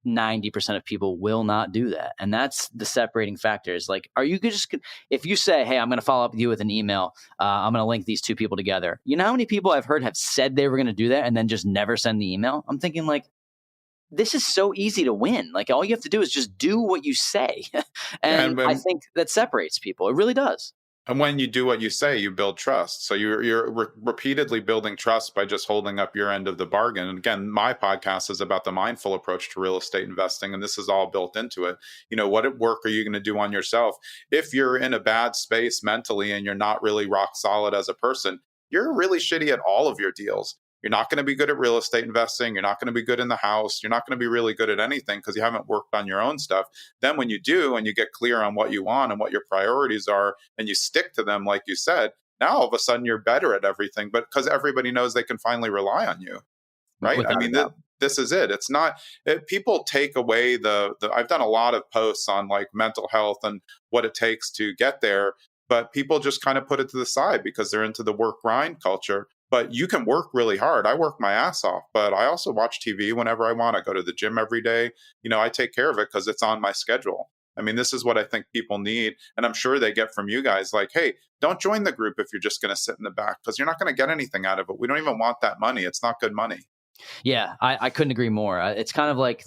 90% of people will not do that. And that's the separating factor is like, if you say, hey, I'm going to follow up with you with an email, I'm going to link these 2 people together. You know how many people I've heard have said they were going to do that and then just never send the email? I'm thinking like, this is so easy to win. Like all you have to do is just do what you say. And I think that separates people. It really does. And when you do what you say, you build trust. So you're repeatedly building trust by just holding up your end of the bargain. And again, my podcast is about the mindful approach to real estate investing, and this is all built into it. What work are you going to do on yourself? If you're in a bad space mentally and you're not really rock solid as a person, you're really shitty at all of your deals. You're not going to be good at real estate investing. You're not going to be good in the house. You're not going to be really good at anything because you haven't worked on your own stuff. Then when you do, and you get clear on what you want and what your priorities are, and you stick to them, like you said, now all of a sudden you're better at everything, but because everybody knows they can finally rely on you. Right. Without I mean, this is it. It's not, people take away I've done a lot of posts on like mental health and what it takes to get there, but people just kind of put it to the side because they're into the work grind culture. But you can work really hard. I work my ass off, but I also watch TV whenever I want. I go to the gym every day. I take care of it because it's on my schedule. I mean, this is what I think people need. And I'm sure they get from you guys like, hey, don't join the group if you're just going to sit in the back because you're not going to get anything out of it. We don't even want that money. It's not good money. Yeah, I couldn't agree more. It's kind of like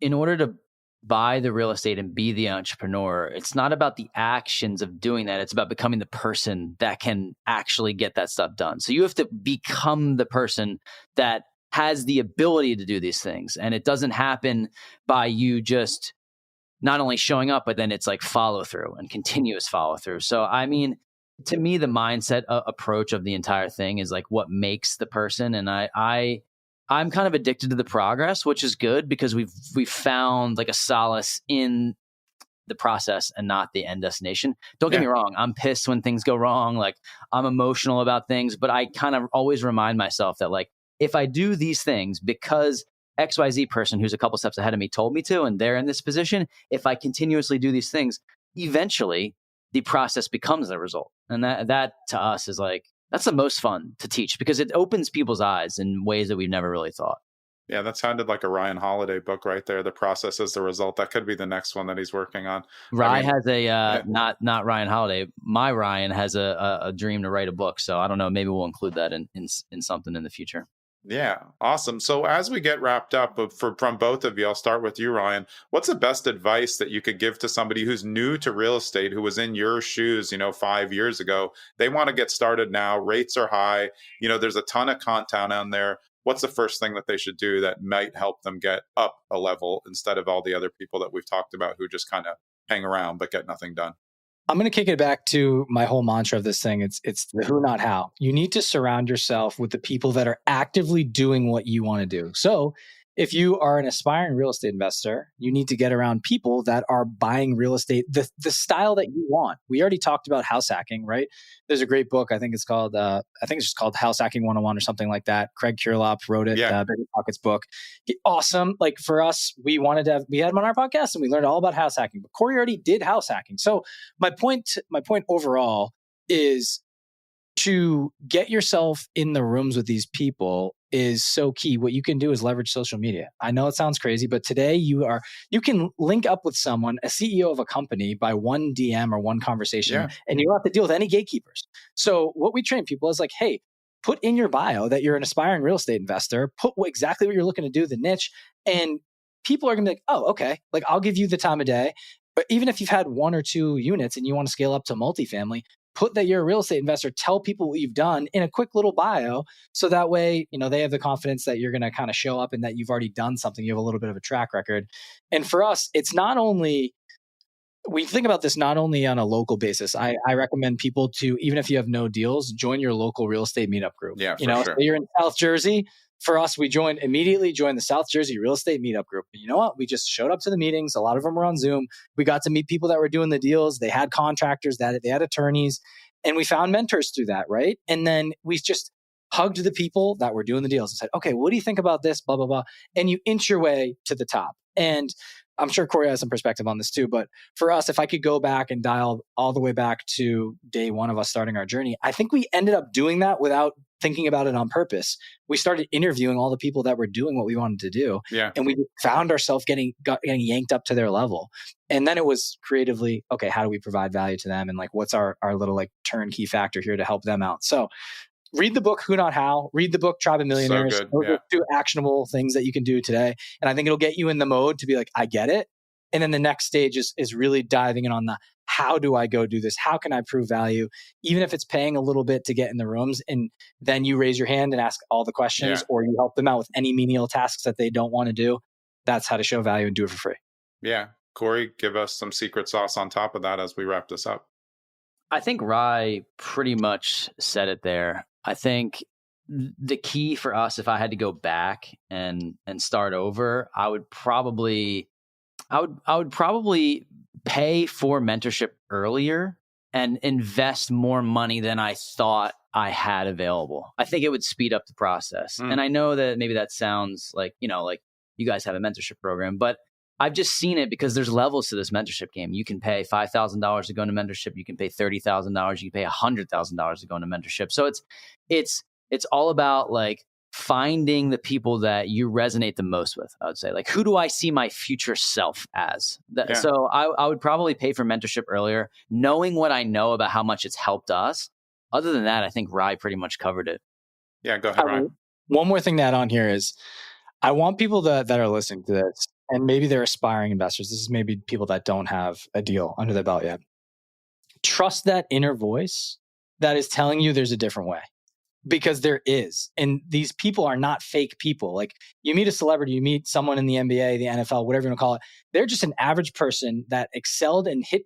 in order to buy the real estate and be the entrepreneur, it's not about the actions of doing that. It's about becoming the person that can actually get that stuff done. So you have to become the person that has the ability to do these things. And it doesn't happen by you just not only showing up, but then it's like follow through and continuous follow through. So, I mean, to me, the mindset approach of the entire thing is like what makes the person. And I'm kind of addicted to the progress, which is good because we've found like a solace in the process and not the end destination. Don't get me wrong. I'm pissed when things go wrong. Like I'm emotional about things, but I kind of always remind myself that like, if I do these things because XYZ person who's a couple steps ahead of me told me to, and they're in this position, if I continuously do these things, eventually the process becomes the result. And that to us is like, that's the most fun to teach because it opens people's eyes in ways that we've never really thought. Yeah, that sounded like a Ryan Holiday book right there. The process is the result. That could be the next one that he's working on. Ryan has not Ryan Holiday. My Ryan has a dream to write a book. So I don't know. Maybe we'll include that in something in the future. Yeah, awesome. So as we get wrapped up from both of you, I'll start with you, Ryan. What's the best advice that you could give to somebody who's new to real estate, who was in your shoes, 5 years ago? They want to get started now. Rates are high. There's a ton of content on there. What's the first thing that they should do that might help them get up a level instead of all the other people that we've talked about who just kind of hang around but get nothing done? I'm going to kick it back to my whole mantra of this thing. It's the who, not how. You need to surround yourself with the people that are actively doing what you want to do. So if you are an aspiring real estate investor, you need to get around people that are buying real estate, the style that you want. We already talked about house hacking, right? There's a great book. I think it's just called House Hacking 101 or something like that. Craig Curelop wrote it, Bigger Pockets book. Awesome. Like for us, we had him on our podcast and we learned all about house hacking, but Cory already did house hacking. So my point overall is to get yourself in the rooms with these people is so key. What you can do is leverage social media. I know it sounds crazy, but today you can link up with someone, a CEO of a company, by one DM or one conversation, and you don't have to deal with any gatekeepers. So what we train people is like, hey, put in your bio that you're an aspiring real estate investor, put exactly what you're looking to do, the niche, and people are going to be like, oh, okay, like I'll give you the time of day. But even if you've had 1 or 2 units and you want to scale up to multifamily, put that you're a real estate investor, tell people what you've done in a quick little bio. So that way, they have the confidence that you're going to kind of show up and that you've already done something. You have a little bit of a track record. And for us, it's not only, we think about this not only on a local basis. I recommend people to, even if you have no deals, join your local real estate meetup group. Yeah, for sure. So you're in South Jersey. For us, we immediately joined the South Jersey Real Estate Meetup Group. And you know what? We just showed up to the meetings. A lot of them were on Zoom. We got to meet people that were doing the deals. They had contractors, they had attorneys, and we found mentors through that, right? And then we just hugged the people that were doing the deals and said, okay, what do you think about this? Blah, blah, blah. And you inch your way to the top. And I'm sure Cory has some perspective on this too. But for us, if I could go back and dial all the way back to day one of us starting our journey, I think we ended up doing that without thinking about it on purpose. We started interviewing all the people that were doing what we wanted to do. Yeah. And we found ourselves getting yanked up to their level. And then it was creatively, okay, how do we provide value to them? And like, what's our little like turnkey factor here to help them out? So read the book, Who Not How. Read the book, Tribe of Millionaires. So good. Those are 2 actionable things that you can do today. And I think it'll get you in the mode to be like, I get it. And then the next stage is really diving in on the how do I go do this? How can I prove value? Even if it's paying a little bit to get in the rooms, and then you raise your hand and ask all the questions, or you help them out with any menial tasks that they don't want to do. That's how to show value and do it for free. Yeah. Cory, give us some secret sauce on top of that as we wrap this up. I think Rye pretty much said it there. I think the key for us, if I had to go back and start over, I would probably pay for mentorship earlier and invest more money than I thought I had available. I think it would speed up the process. And I know that maybe that sounds like, like you guys have a mentorship program, but I've just seen it because there's levels to this mentorship game. You can pay $5,000 to go into mentorship. You can pay $30,000. You can pay $100,000 to go into mentorship. So it's all about like finding the people that you resonate the most with. I would say, like, who do I see my future self as? So I would probably pay for mentorship earlier, knowing what I know about how much it's helped us. Other than that, I think Rye pretty much covered it. Yeah, go ahead, Ryan. One more thing to add on here is I want people that are listening to this, and maybe they're aspiring investors. This is maybe people that don't have a deal under their belt yet. Trust that inner voice that is telling you there's a different way. Because there is. And these people are not fake people. Like, you meet a celebrity, you meet someone in the NBA, the NFL, whatever you want to call it. They're just an average person that excelled and hit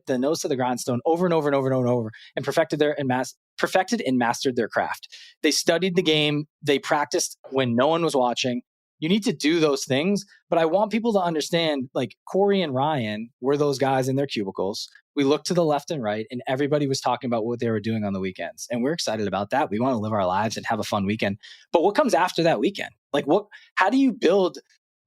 the nose to the grindstone over and over and over and over and over, and perfected and mastered their craft. They studied the game. They practiced when no one was watching. You need to do those things. But I want people to understand, like, Cory and Ryan were those guys in their cubicles. We looked to the left and right, and everybody was talking about what they were doing on the weekends. And we're excited about that. We want to live our lives and have a fun weekend. But what comes after that weekend? Like, how do you build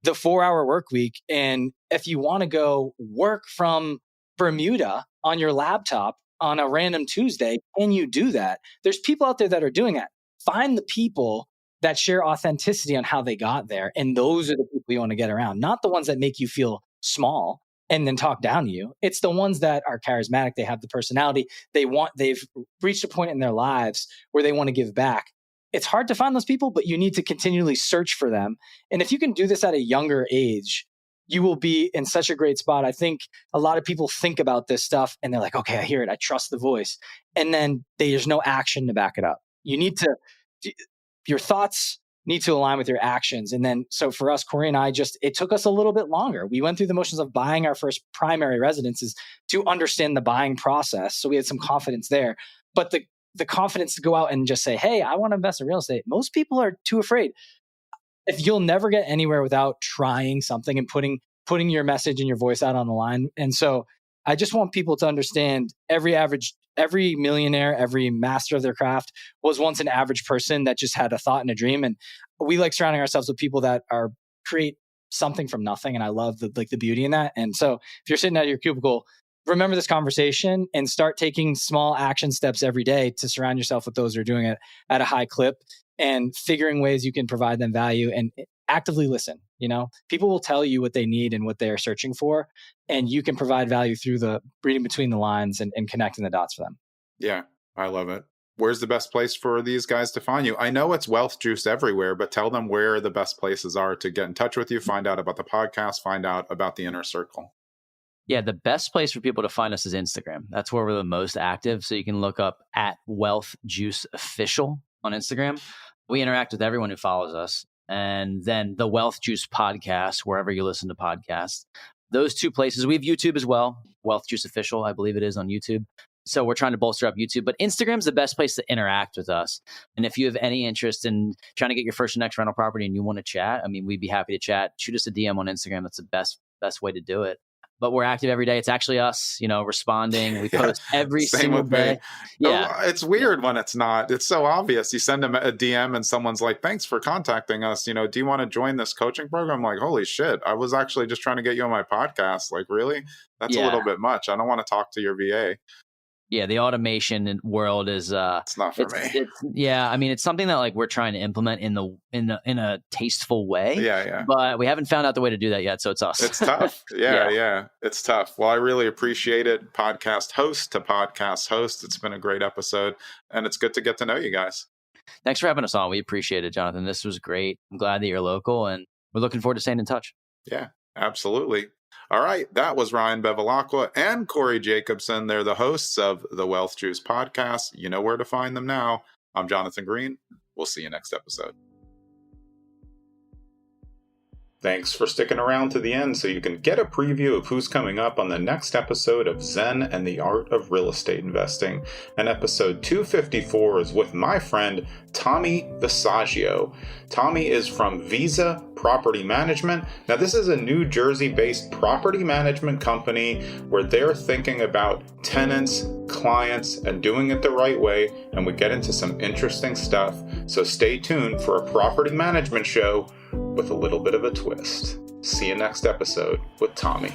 the 4-hour work week? And if you want to go work from Bermuda on your laptop on a random Tuesday, can you do that? There's people out there that are doing that. Find the people that share authenticity on how they got there. And those are the people you want to get around, not the ones that make you feel small and then talk down to you. It's the ones that are charismatic. They have the personality. They've reached a point in their lives where they want to give back. It's hard to find those people, but you need to continually search for them. And if you can do this at a younger age, you will be in such a great spot. I think a lot of people think about this stuff and they're like, okay, I hear it. I trust the voice. And then there's no action to back it up. Your thoughts need to align with your actions. And then, so for us, Cory and I, it took us a little bit longer. We went through the motions of buying our first primary residences to understand the buying process. So we had some confidence there. But the confidence to go out and just say, hey, I want to invest in real estate. Most people are too afraid. If you'll never get anywhere without trying something and putting your message and your voice out on the line. And so I just want people to understand every millionaire, every master of their craft was once an average person that just had a thought and a dream. And we like surrounding ourselves with people that create something from nothing. And I love the beauty in that. And so if you're sitting at your cubicle, remember this conversation and start taking small action steps every day to surround yourself with those who are doing it at a high clip and figuring ways you can provide them value and actively listen. People will tell you what they need and what they are searching for, and you can provide value through the reading between the lines and connecting the dots for them. Yeah, I love it. Where's the best place for these guys to find you? I know it's Wealth Juice everywhere, but tell them where the best places are to get in touch with you, find out about the podcast, find out about the inner circle. Yeah, the best place for people to find us is Instagram. That's where we're the most active. So you can look up at Wealth Juice Official on Instagram. We interact with everyone who follows us. And then the Wealth Juice podcast, wherever you listen to podcasts. Those two places. We have YouTube as well. Wealth Juice Official, I believe it is on YouTube. So we're trying to bolster up YouTube. But Instagram's the best place to interact with us. And if you have any interest in trying to get your first or next rental property and you want to chat, we'd be happy to chat. Shoot us a DM on Instagram. That's the best way to do it. But we're active every day. It's actually us, responding. We post every single day. Yeah. Oh, it's weird when it's not. It's so obvious. You send them a DM and someone's like, thanks for contacting us. Do you want to join this coaching program? I'm like, holy shit. I was actually just trying to get you on my podcast. Like, really? That's a little bit much. I don't want to talk to your VA. Yeah, the automation world is it's not for me. It's something that we're trying to implement in a tasteful way. Yeah. But we haven't found out the way to do that yet, so it's us. It's tough. Yeah. It's tough. Well, I really appreciate it. Podcast host to podcast host. It's been a great episode, and it's good to get to know you guys. Thanks for having us on. We appreciate it, Jonathan. This was great. I'm glad that you're local, and we're looking forward to staying in touch. Yeah, absolutely. All right, that was Ryan Bevilacqua and Cory Jacobson. They're the hosts of the Wealth Juice podcast. You know where to find them now. I'm Jonathan Green. We'll see you next episode. Thanks for sticking around to the end so you can get a preview of who's coming up on the next episode of Zen and the Art of Real Estate Investing. And episode 254 is with my friend Tommy Visaggio. Tommy is from Visa Property Management. Now, this is a New Jersey-based property management company where they're thinking about tenants, clients, and doing it the right way, and we get into some interesting stuff. So stay tuned for a property management show with a little bit of a twist. See you next episode with Tommy.